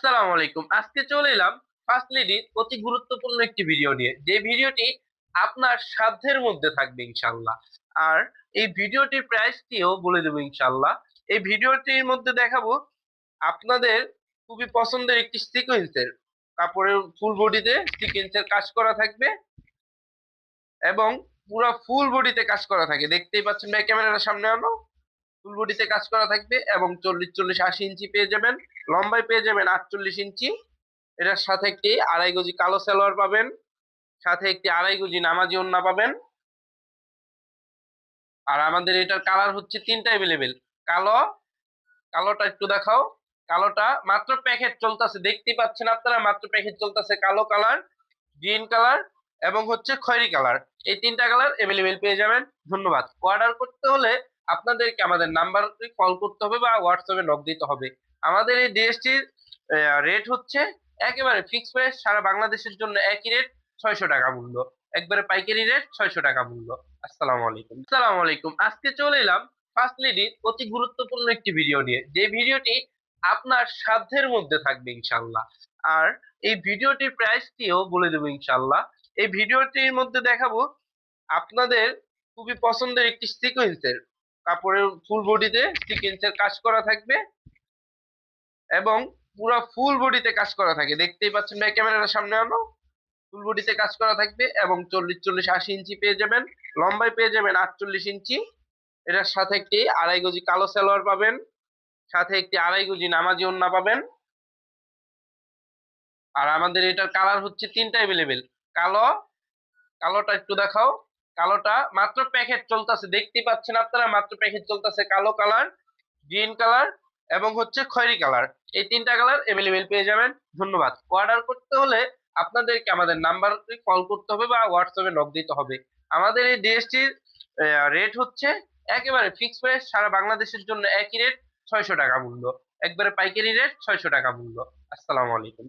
আসসালামু আলাইকুম। আজকে চলে এলাম ফার্স্ট লেডির অতি গুরুত্বপূর্ণ একটি ভিডিও নিয়ে, যে ভিডিওটি আপনার সাধ্যের মধ্যে থাকবে ইনশাল্লাহ। আর এই ভিডিওটির প্রাইসটিও বলে দেবো ইনশাল্লাহ। এই ভিডিওটির মধ্যে দেখাবো আপনাদের খুবই পছন্দের একটি সিকোয়েন্সের কাপড়ের ফুল বডিতে সিকোয়েন্সের কাজ করা থাকবে এবং পুরো ফুল বডিতে কাজ করা থাকে। দেখতেই পাচ্ছেন ভাই, ক্যামেরার সামনে আনো। ফুল বডিতে কাজ করা থাকবে এবং 40-40-80 ইঞ্চি পেয়ে যাবেন। লম্বায় পেয়ে যাবেন 48 ইঞ্চি। এটার সাথে একটি 2.5 গজি কালো সালোয়ার পাবেন, সাথে একটি 2.5 গজি নামাজি ওড়না পাবেন। আর আমাদের এটার কালার হচ্ছে তিনটা অ্যাভেলেবেল। কালো, কালোটা একটু দেখাও। কালোটা মাত্র প্যাকেট চলতেছে, দেখতেই পাচ্ছেন আপনারা, মাত্র প্যাকেট চলতেছে। কালো কালার, গ্রিন কালার এবং হচ্ছে খয়েরি কালার, এই তিনটা কালার অ্যাভেলেবেল পেয়ে যাবেন। ধন্যবাদ। অর্ডার করতে হলে আপনাদেরকে আমাদের নাম্বারে কল করতে হবে বা হোয়াটসঅ্যাপে নক দিতে হবে। আমাদের এই ড্রেসটির রেট হচ্ছে একেবারে ফিক্স প্রাইস, সারা বাংলাদেশের জন্য একই রেট, 600 টাকা মূল্য। একবারে পাইকারি রেট, 600 টাকা মূল্য। আসসালামু আলাইকুম। আসসালামু আলাইকুম। আজকে চলে এলাম ফার্স্ট লেডির অতি গুরুত্বপূর্ণ একটি ভিডিও নিয়ে, যে ভিডিওটি আপনার সাধ্যের মধ্যে থাকবে ইনশাল্লাহ। আর এই ভিডিওটির প্রাইসটিও বলে দেবো ইনশাল্লাহ। এই ভিডিওটির মধ্যে দেখাবো আপনাদের খুবই পছন্দের একটি সিকোয়েন্সের কাপড়ের ফুল বডিতে সিকোয়েন্সের কাজ করা থাকবে এবং পুরো ফুল বডিতে কাজ করা থাকে। দেখতেই পাচ্ছেন ভাই, ক্যামেরার সামনে আনো। ফুল বডিতে কাজ করা থাকবে এবং 40-40-80 ইঞ্চি পেয়ে যাবেন। লম্বায় পেয়ে যাবেন 48 ইঞ্চি। এটার সাথে একটি 2.5 গজি কালো সালোয়ার পাবেন, সাথে একটি 2.5 গজি নামাজি ওড়না পাবেন। আর আমাদের এটার কালার হচ্ছে তিনটা অ্যাভেলেবেল। কালো, কালোটা একটু দেখাও। কালোটা মাত্র প্যাকেট চলতেছে, দেখতেই পাচ্ছেন আপনারা, মাত্র প্যাকেট চলতেছে। কালো কালার, গ্রিন কালার এবং হচ্ছে খয়েরি কালার, এই তিনটা কালার অ্যাভেলেবেল পেয়ে যাবেন। ধন্যবাদ। অর্ডার করতে হলে আপনাদেরকে আমাদের নাম্বারে কল করতে হবে বা হোয়াটসঅ্যাপে নক দিতে হবে। আমাদের এই ড্রেসটির রেট হচ্ছে একেবারে ফিক্স প্রাইস, সারা বাংলাদেশের জন্য একই রেট, 600 টাকা মূল্য। একবারে পাইকারি রেট, 600 টাকা মূল্য। আসসালামু আলাইকুম।